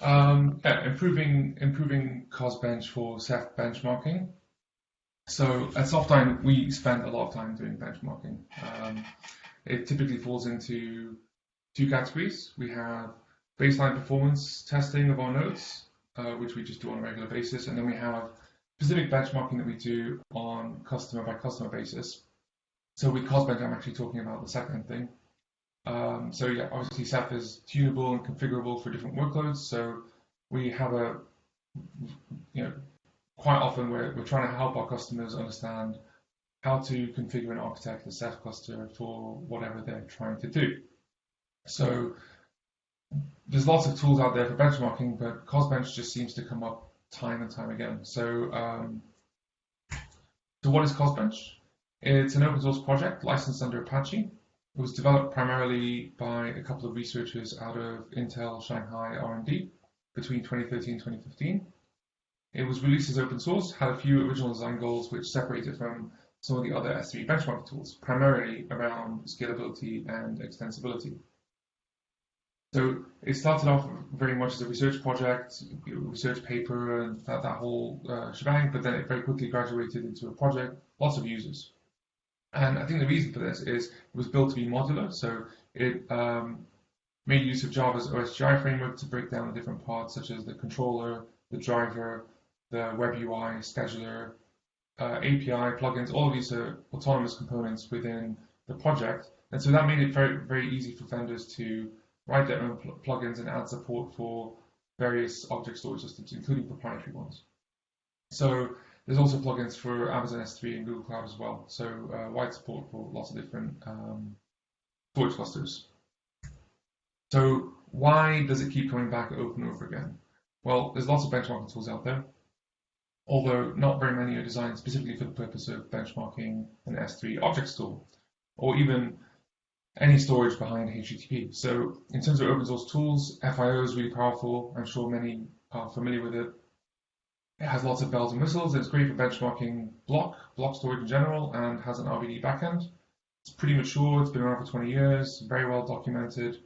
Yeah, improving Cosbench for Ceph benchmarking. So at Softline, we spend a lot of time doing benchmarking. It typically falls into two categories. We have baseline performance testing of our nodes, which we just do on a regular basis, and then we have specific benchmarking that we do on customer by customer basis. So with Cosbench, I'm actually talking about the second thing. So yeah, obviously Ceph is tunable and configurable for different workloads. So we have quite often we're trying to help our customers understand how to configure and architect the Ceph cluster for whatever they're trying to do. So there's lots of tools out there for benchmarking, but Cosbench just seems to come up time and time again. So what is Cosbench? It's an open source project licensed under Apache. It was developed primarily by a couple of researchers out of Intel Shanghai R&D between 2013 and 2015. It was released as open source, had a few original design goals which separate it from some of the other S3 benchmarking tools, primarily around scalability and extensibility. So it started off very much as a research project, a research paper, and that whole shebang, but then it very quickly graduated into a project, lots of users. And I think the reason for this is it was built to be modular, so it made use of Java's OSGI framework to break down the different parts, such as the controller, the driver, the web UI, scheduler, API, plugins. All of these are autonomous components within the project, and so that made it very, very easy for vendors to write their own plugins and add support for various object storage systems, including proprietary ones. So there's also plugins for Amazon S3 and Google Cloud as well. So wide support for lots of different storage clusters. So why does it keep coming back over and over again? Well, there's lots of benchmarking tools out there, although not very many are designed specifically for the purpose of benchmarking an S3 object store, or even any storage behind HTTP. So in terms of open source tools, FIO is really powerful. I'm sure many are familiar with it. It has lots of bells and whistles. It's great for benchmarking block storage in general, and has an RBD backend. It's pretty mature. It's been around for 20 years, very well documented.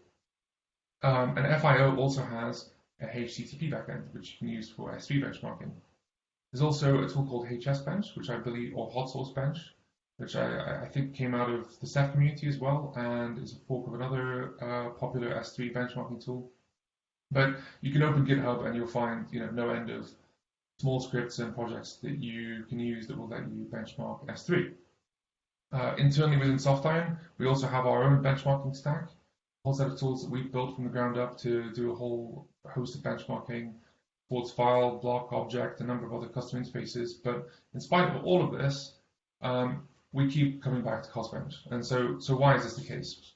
And FIO also has a HTTP backend, which you can use for S3 benchmarking. There's also a tool called HSBench, which I believe, or Hot Source Bench, which I think came out of the Ceph community as well, and is a fork of another popular S3 benchmarking tool. But you can open GitHub and you'll find no end of small scripts and projects that you can use that will let you benchmark S3. Internally within Softiron, we also have our own benchmarking stack, a whole set of tools that we've built from the ground up to do a whole host of benchmarking, ports file, block, object, a number of other custom interfaces. But in spite of all of this, we keep coming back to Cosbench. And so why is this the case?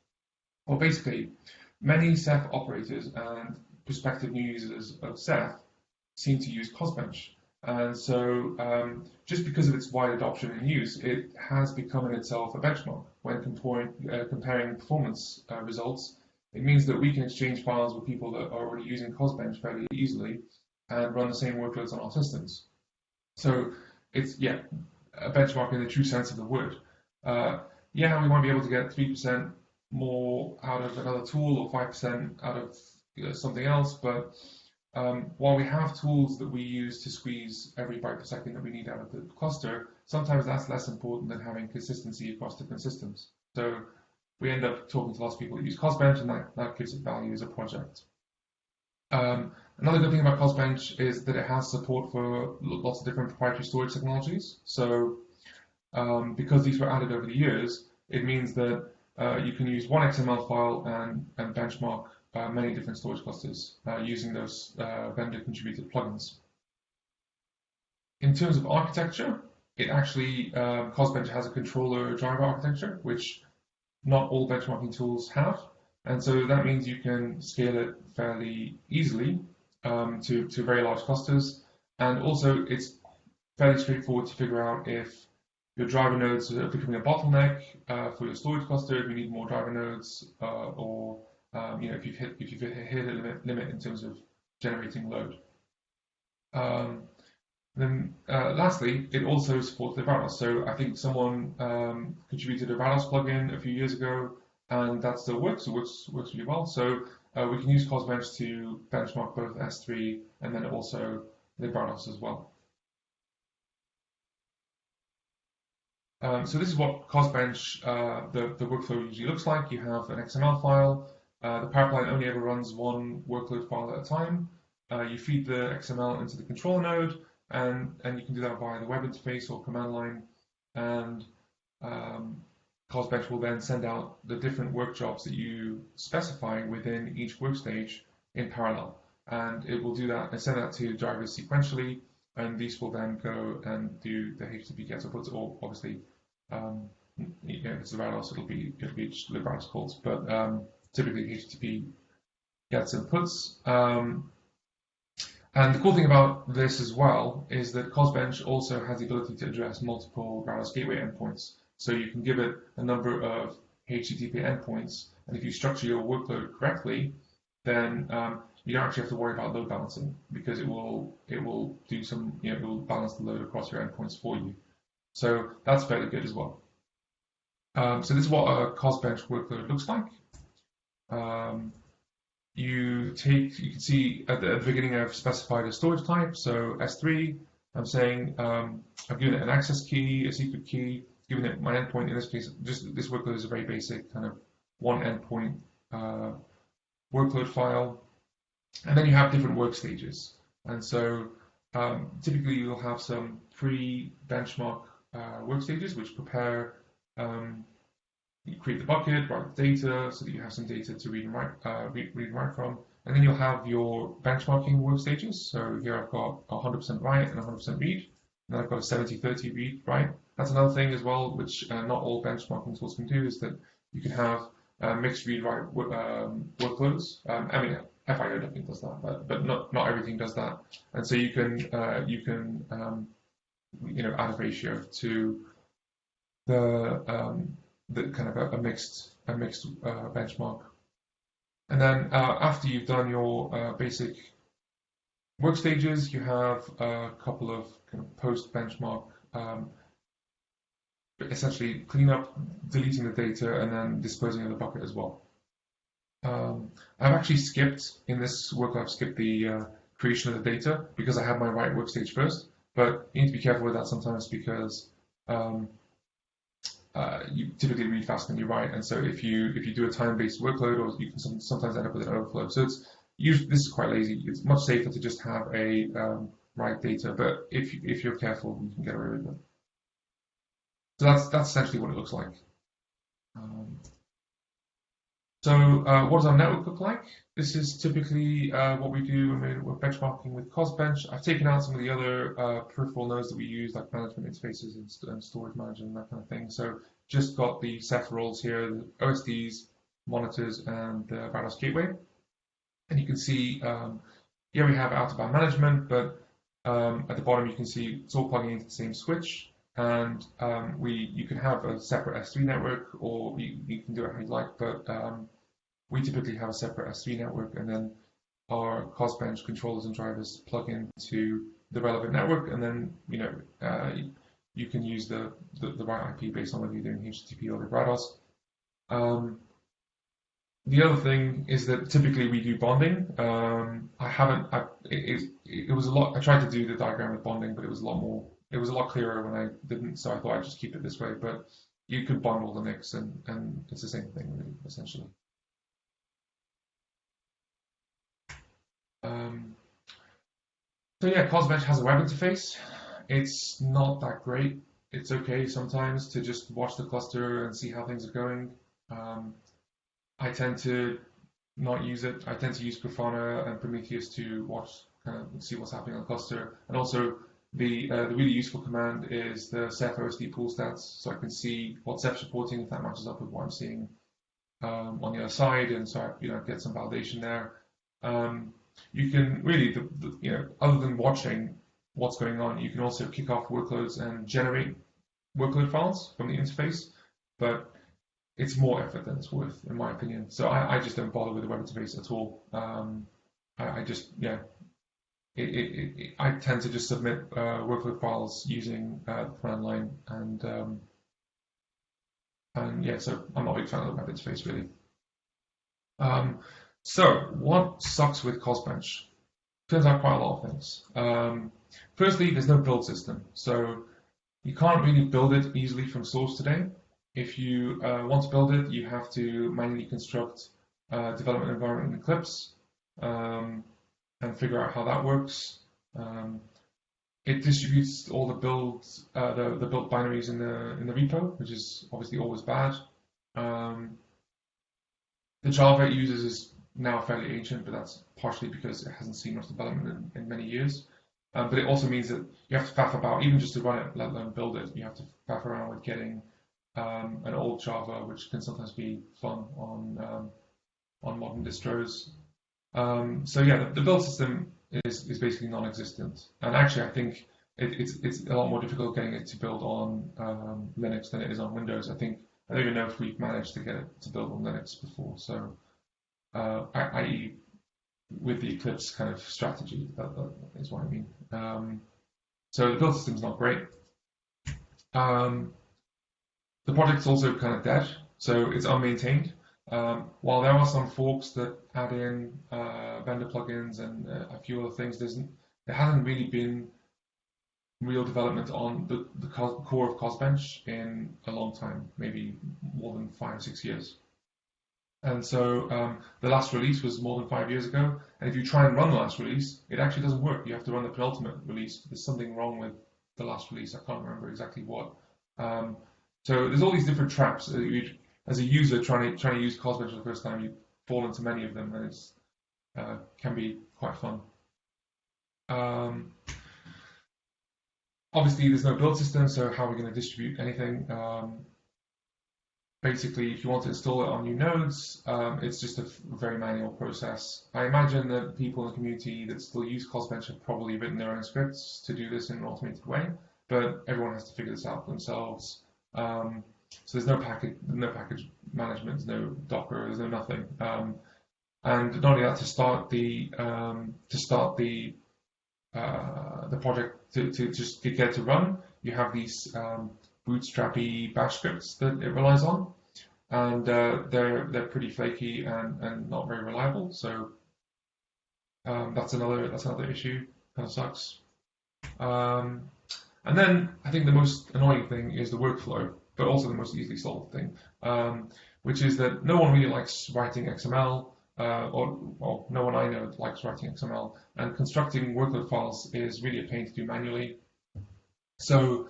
Well, basically, many Ceph operators and prospective new users of Ceph seem to use Cosbench. And so just because of its wide adoption and use, it has become in itself a benchmark. When comparing performance results, it means that we can exchange files with people that are already using Cosbench fairly easily and run the same workloads on our systems. So it's, a benchmark in the true sense of the word. We might be able to get 3% more out of another tool or 5% out of something else, but while we have tools that we use to squeeze every byte per second that we need out of the cluster, sometimes that's less important than having consistency across different systems. So we end up talking to lots of people that use Cosbench, and that gives it value as a project. Another good thing about Cosbench is that it has support for lots of different proprietary storage technologies. So because these were added over the years, it means that you can use one XML file and benchmark many different storage clusters using those vendor-contributed plugins. In terms of architecture, it actually, Cosbench has a controller driver architecture, which not all benchmarking tools have. And so that means you can scale it fairly easily to very large clusters. And also, it's fairly straightforward to figure out if your driver nodes are becoming a bottleneck for your storage cluster, if you need more driver nodes, or if you've hit a limit in terms of generating load. Then lastly, it also supports the Rados. So I think someone contributed a Rados plugin a few years ago, and that still works. It works really well. So we can use Cosbench to benchmark both S3 and then also Librados as well. So this is what Cosbench, the workflow usually looks like. You have an XML file. The pipeline only ever runs one workload file at a time. You feed the XML into the controller node, and you can do that via the web interface or command line. And Cosbench will then send out the different work jobs that you specify within each work stage in parallel. And it will do that and send that to drivers sequentially. And these will then go and do the HTTP gets or puts, or obviously, if it's Librados, it'll be Librados calls, but typically HTTP gets and puts. And the cool thing about this as well is that Cosbench also has the ability to address multiple Librados gateway endpoints. So you can give it a number of HTTP endpoints, and if you structure your workload correctly, then you don't actually have to worry about load balancing, because it will do some, it will balance the load across your endpoints for you. So that's fairly good as well. So this is what a Cosbench workload looks like. You can see at the beginning I've specified a storage type, so S3. I'm saying I've given it an access key, a secret key, given it my endpoint. In this case, just this workload is a very basic kind of one endpoint workload file. And then you have different work stages. And so typically you'll have some pre-benchmark work stages which prepare, you create the bucket, write the data so that you have some data to read and write from. And then you'll have your benchmarking work stages. So here I've got 100% write and 100% read. And then I've got a 70-30 read, write. That's another thing as well, which not all benchmarking tools can do, is that you can have mixed read-write workloads. I mean, FIO definitely does that, but not everything does that. And so you can add a ratio to the kind of a mixed benchmark. And then after you've done your basic work stages, you have a couple of kind of post-benchmark, essentially clean up, deleting the data, and then disposing of the bucket as well. I've actually skipped, in this workload, I've skipped the creation of the data because I had my write work stage first, but you need to be careful with that sometimes because you typically read faster than you write, and so if you do a time-based workload, or you can sometimes end up with an overflow. So this is quite lazy. It's much safer to just have a write data, but if you're careful, you can get away with it. So that's essentially what it looks like. So what does our network look like? This is typically what we do when we're benchmarking with Cosbench. I've taken out some of the other peripheral nodes that we use, like management interfaces and storage manager and that kind of thing. So just got the Ceph roles here, the OSDs, monitors, and the Librados gateway. And you can see here we have out-of-band management, but at the bottom you can see it's all plugging into the same switch. And you can have a separate S3 network, or you can do it how you like, but we typically have a separate S3 network, and then our Cosbench controllers and drivers plug into the relevant network, and then you can use the right IP based on whether you're doing HTTP or Librados. The other thing is that typically we do bonding. It was a lot. I tried to do the diagram with bonding, but it was a lot clearer when I didn't, so I thought I'd just keep it this way. But you could bundle the mix, and it's the same thing, really, essentially. So yeah, Cosbench has a web interface. It's not that great. It's okay sometimes to just watch the cluster and see how things are going. I tend to not use it. I tend to use Grafana and Prometheus to watch, kind of see what's happening on the cluster. And also, the really useful command is the Ceph OSD pool stats, so I can see what Ceph's reporting, if that matches up with what I'm seeing on the other side, and so I get some validation there. You can really, other than watching what's going on, you can also kick off workloads and generate workload files from the interface, but it's more effort than it's worth, in my opinion. So I just don't bother with the web interface at all. I tend to just submit workload files using the command line, and yeah, so I'm not a big fan of the web interface, really. So, what sucks with Cosbench? Turns out quite a lot of things. Firstly, there's no build system, so you can't really build it easily from source today. If you want to build it, you have to manually construct a development environment in Eclipse and figure out how that works. It distributes all the builds, the built binaries in the repo, which is obviously always bad. The Java it uses is now fairly ancient, but that's partially because it hasn't seen much development in many years. But it also means that you have to faff about, even just to run it, let alone build it, you have to faff around with getting an old Java, which can sometimes be fun on modern distros. So yeah, the build system is basically non-existent. And actually, I think it's a lot more difficult getting it to build on Linux than it is on Windows. I don't even know if we've managed to get it to build on Linux before. So, i.e., with the Eclipse kind of strategy, that is what I mean. So the build system's not great. The project's also kind of dead, so it's unmaintained. While there are some forks that add in vendor plugins and a few other things, there hasn't really been real development on the core of Cosbench in a long time, maybe more than 5 or 6 years. And so the last release was more than 5 years ago, and if you try and run the last release, it actually doesn't work. You have to run the penultimate release. There's something wrong with the last release. I can't remember exactly what. So there's all these different traps. As a user trying to use Cosbench for the first time, you fall into many of them, and it's can be quite fun. Obviously, there's no build system, so how are we going to distribute anything? Basically, if you want to install it on new nodes, it's just a very manual process. I imagine that people in the community that still use Cosbench have probably written their own scripts to do this in an automated way, but everyone has to figure this out themselves. So there's no package management, there's no Docker, there's no nothing. And not only that, to start the project to just get it to run, you have these bootstrappy bash scripts that it relies on, and they're pretty flaky and not very reliable. So that's another issue. Kind of sucks. And then I think the most annoying thing is the workflow, but also the most easily solved thing, which is that no one really likes writing XML. Or no one I know likes writing XML, and constructing workload files is really a pain to do manually. So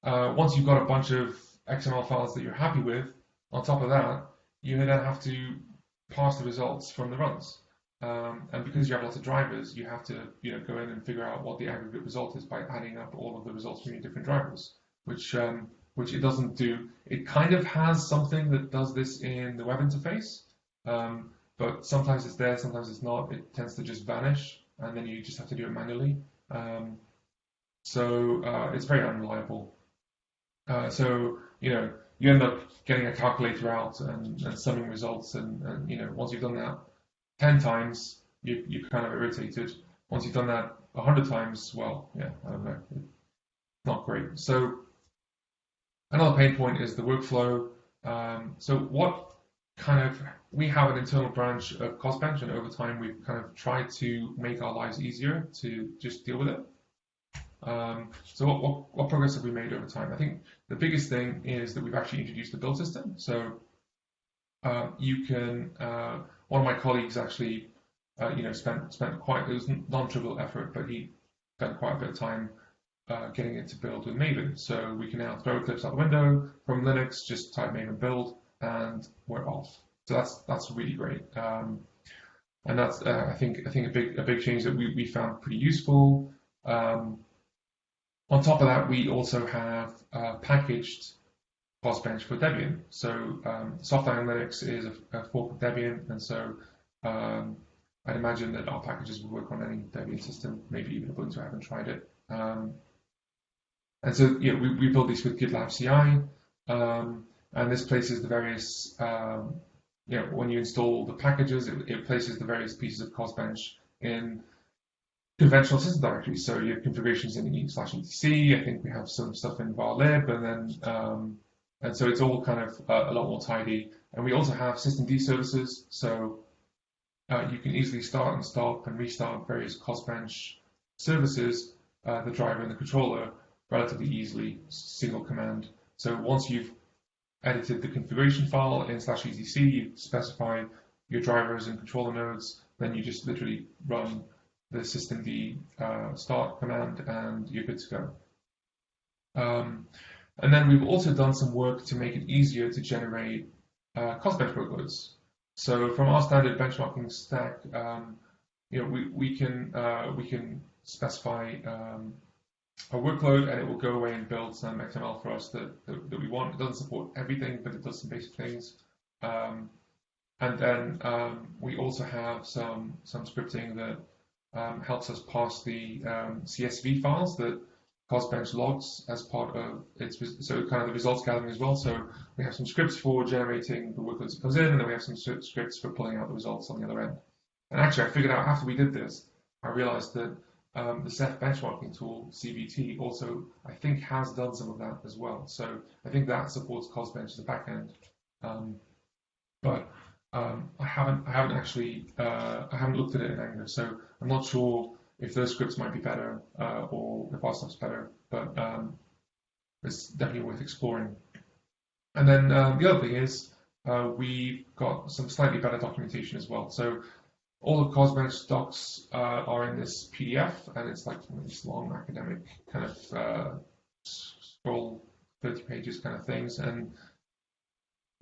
once you've got a bunch of XML files that you're happy with, on top of that, you then have to parse the results from the runs. And because you have lots of drivers, you have to go in and figure out what the aggregate result is by adding up all of the results from your different drivers, which it doesn't do. It kind of has something that does this in the web interface. But sometimes it's there, sometimes it's not. It tends to just vanish, and then you just have to do it manually. So it's very unreliable. So you end up getting a calculator out and summing results, and once you've done that 10 times, you're kind of irritated. Once you've done that 100 times, well, yeah, I don't know, it's not great. So another pain point is the workflow. So we have an internal branch of Cosbench, and over time we've kind of tried to make our lives easier to just deal with it. So what progress have we made over time? I think the biggest thing is that we've actually introduced a build system. So you can, one of my colleagues actually, spent quite, it was non-trivial effort, but he spent quite a bit of time getting it to build with Maven. So we can now throw Eclipse out the window from Linux, just type Maven build, and we're off. So that's really great, and that's I think a big change that we found pretty useful. On top of that, we also have packaged Cosbench for Debian. So Software Linux is a fork of Debian, and so I'd imagine that our packages will work on any Debian system, maybe even Ubuntu. I haven't tried it. And so we build these with GitLab CI. And this places the various, when you install the packages, it places the various pieces of Cosbench in conventional system directories. So you have configurations in /etc. I think we have some stuff in varlib, and so it's all kind of a lot more tidy. And we also have systemd services. So you can easily start and stop and restart various Cosbench services, the driver and the controller, relatively easily, single command. So once you've edited the configuration file in /etc, you specify your drivers and controller nodes, then you just literally run the systemd start command and you're good to go. And then we've also done some work to make it easier to generate Cosbench workloads. So from our standard benchmarking stack, we can specify a workload, and it will go away and build some XML for us that we want. It doesn't support everything, but it does some basic things. And then we also have some scripting that helps us parse the CSV files that Cosbench logs as part of its, so kind of the results gathering as well. So we have some scripts for generating the workloads that comes in, and then we have some scripts for pulling out the results on the other end. And actually, I figured out after we did this, I realized that the Ceph benchmarking tool, CVT, also, I think, has done some of that as well. So I think that supports Cosbench as a backend. But I haven't actually, I haven't looked at it in Angular, so I'm not sure if those scripts might be better or if our stuff's better, but it's definitely worth exploring. And then the other thing is we've got some slightly better documentation as well. So all the Cosbench docs are in this PDF, and it's like this long academic kind of scroll 30 pages kind of things. And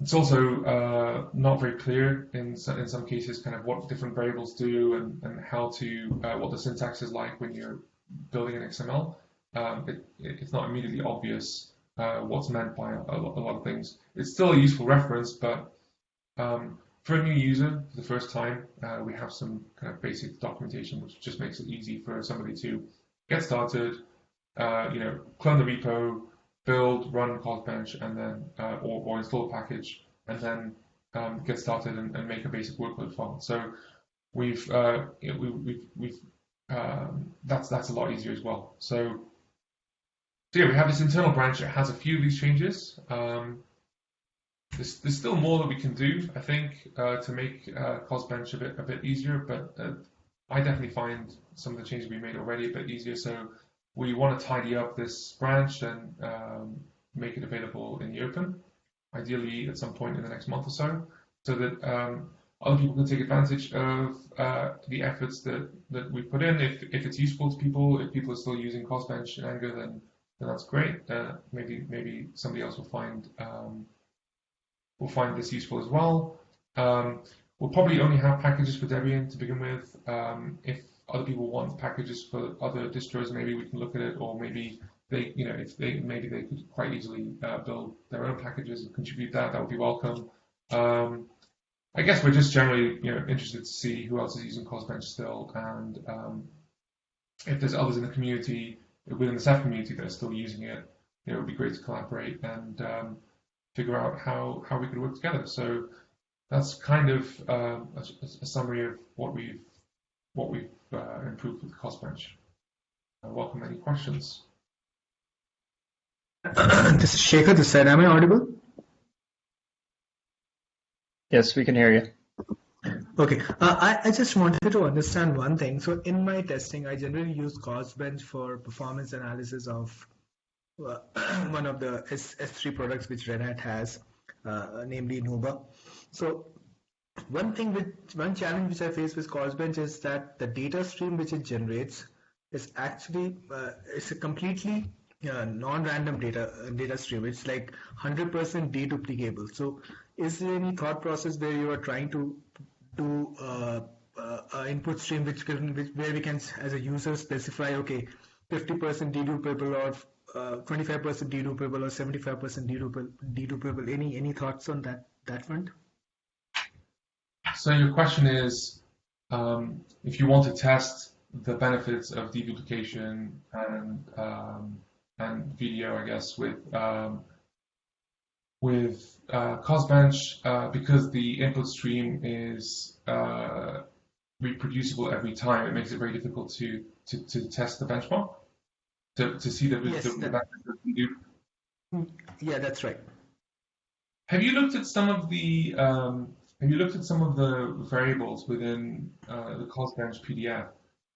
it's also not very clear in some cases kind of what different variables do and how to, what the syntax is like when you're building an XML. It's not immediately obvious what's meant by a lot of things. It's still a useful reference, but for a new user, for the first time, we have some kind of basic documentation, which just makes it easy for somebody to get started, clone the repo, build, run Cosbench, and then or install a package, and then get started and make a basic workload file. So that's a lot easier as well. So yeah, we have this internal branch that has a few of these changes. There's still more that we can do, I think, to make Cosbench a bit easier, but I definitely find some of the changes we made already a bit easier. So we want to tidy up this branch and make it available in the open, ideally at some point in the next month or so that other people can take advantage of the efforts that we put in. If it's useful to people, if people are still using Cosbench in Angular, then that's great. Maybe somebody else will find this useful as well. We'll probably only have packages for Debian to begin with. If other people want packages for other distros, maybe we can look at it, or maybe they could quite easily build their own packages and contribute that. That would be welcome. I guess we're just generally interested to see who else is using Cosbench still, and if there's others in the community, within the Ceph community that are still using it, it would be great to collaborate and figure out how we could work together. So that's kind of a summary of what we've improved with Cosbench. I welcome any questions. This is Shekhar this side. Am I audible? Yes, we can hear you. Okay. I just wanted to understand one thing. So in my testing, I generally use Cosbench for performance analysis of one of the S3 products which Red Hat has, namely Nova. So one challenge which I face with Cosbench is that the data stream which it generates is actually it's a completely non-random data stream. It's like 100% deduplicable. So is there any thought process where you are trying to do input stream where we can, as a user, specify 50% dedupable or 25% dedupable or 75% dedupable? Any thoughts on that front? So your question is, if you want to test the benefits of deduplication and VDO, I guess, with Cosbench, because the input stream is reproducible every time, it makes it very difficult to test the benchmark, to see the benefits of VDO. Yeah, that's right. Have you looked at some of the have you looked at some of the variables within the Cosbench PDF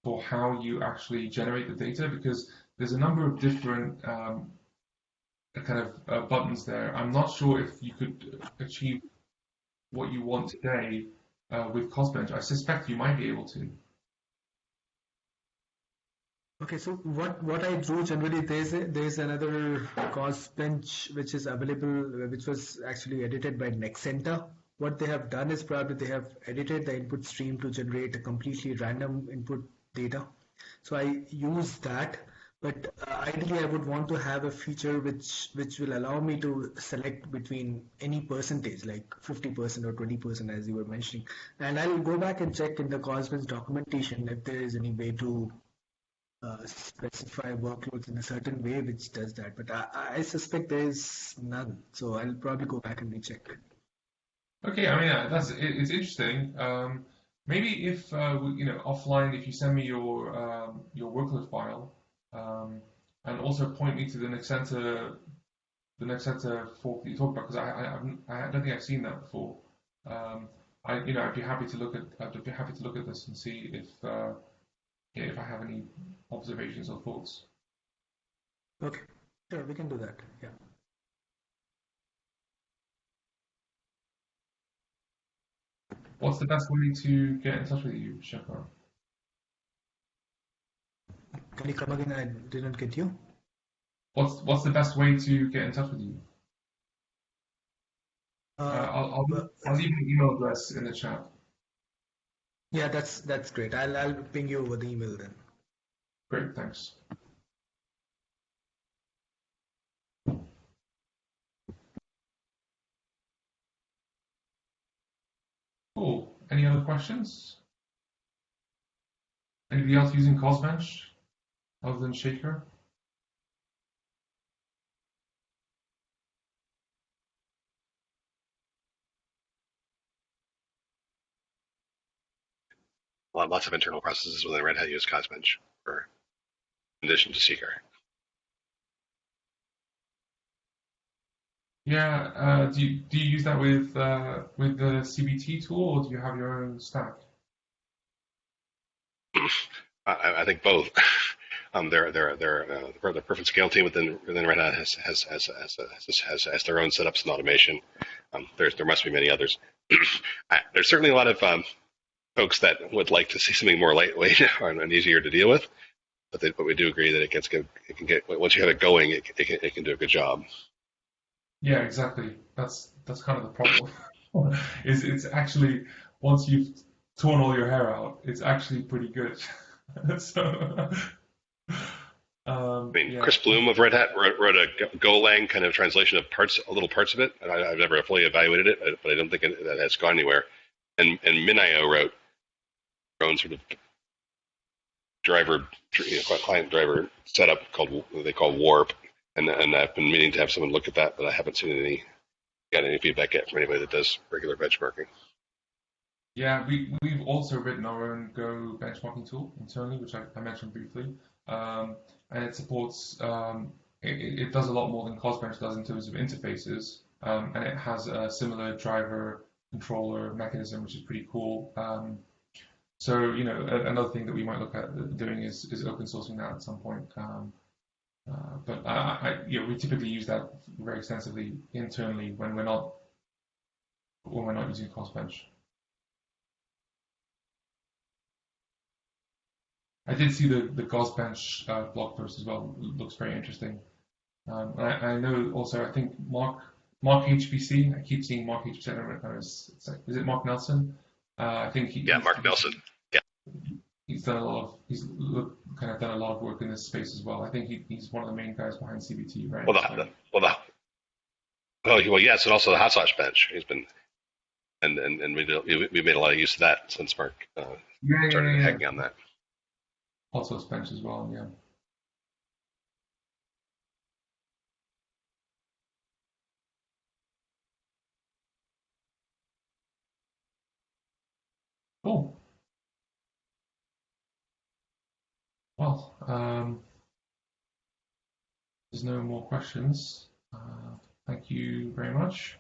for how you actually generate the data? Because there's a number of different kind of buttons there. I'm not sure if you could achieve what you want today with Cosbench. I suspect you might be able to. Okay, so what I do generally, there's another Cosbench which is available, which was actually edited by Nexenta. What they have done is probably they have edited the input stream to generate a completely random input data. So I use that, but ideally I would want to have a feature which will allow me to select between any percentage, like 50% or 20%, as you were mentioning. And I'll go back and check in the Cosbench documentation if there is any way to specify workloads in a certain way which does that, but I suspect there is none. So I'll probably go back and recheck. Okay, I mean it's interesting. Maybe if offline, if you send me your workload file, and also point me to the Nexenta fork that you talked about, because I don't think I've seen that before. I'd be happy to look at this and see if I have any observations or thoughts. Okay, sure, we can do that. Yeah. What's the best way to get in touch with you, Shekhar? Can you come again? I didn't get you. What's the best way to get in touch with you? I'll leave an email address in the chat. Yeah, that's great. I'll ping you over the email then. Great, thanks. Cool. Any other questions? Anybody else using Cosbench other than Shaker? Lots of internal processes within Red Hat use Cosbench in addition to Seeker. Yeah. Do you use that with the CBT tool, or do you have your own stack? I think both. The perfect scale team within Red Hat has their own setups and automation. There must be many others. There's certainly a lot of folks that would like to see something more lightweight and easier to deal with, but we do agree that it can get once you have it going, it can do a good job. Yeah, exactly. That's kind of the problem. It's actually, once you've torn all your hair out, it's actually pretty good. So, yeah. Chris Bloom of Red Hat wrote a Golang kind of translation of little parts of it. And I've never fully evaluated it, but I don't think that has gone anywhere. And MinIO wrote their own sort of client driver setup they call Warp. And I've been meaning to have someone look at that, but I haven't got any feedback yet from anybody that does regular benchmarking. Yeah, we've also written our own Go benchmarking tool internally, which I mentioned briefly, and it supports. It does a lot more than Cosbench does in terms of interfaces, and it has a similar driver controller mechanism, which is pretty cool. So another thing that we might look at doing is open sourcing that at some point. But we typically use that very extensively internally when we're not using Cosbench. I did see the Cosbench blog post as well. It looks very interesting. I know also, I think Mark HPC. I keep seeing Mark HPC. I don't know. Is it Mark Nelson? I think Mark Nelson. Yeah. He's done a lot of work in this space as well. I think he's one of the main guys behind CBT, right? Yes, and also the Hotsosh bench. He's been, and we made a lot of use of that since Mark started hacking on that. Hotsosh bench as well, yeah. Cool. Well, there's no more questions. Thank you very much.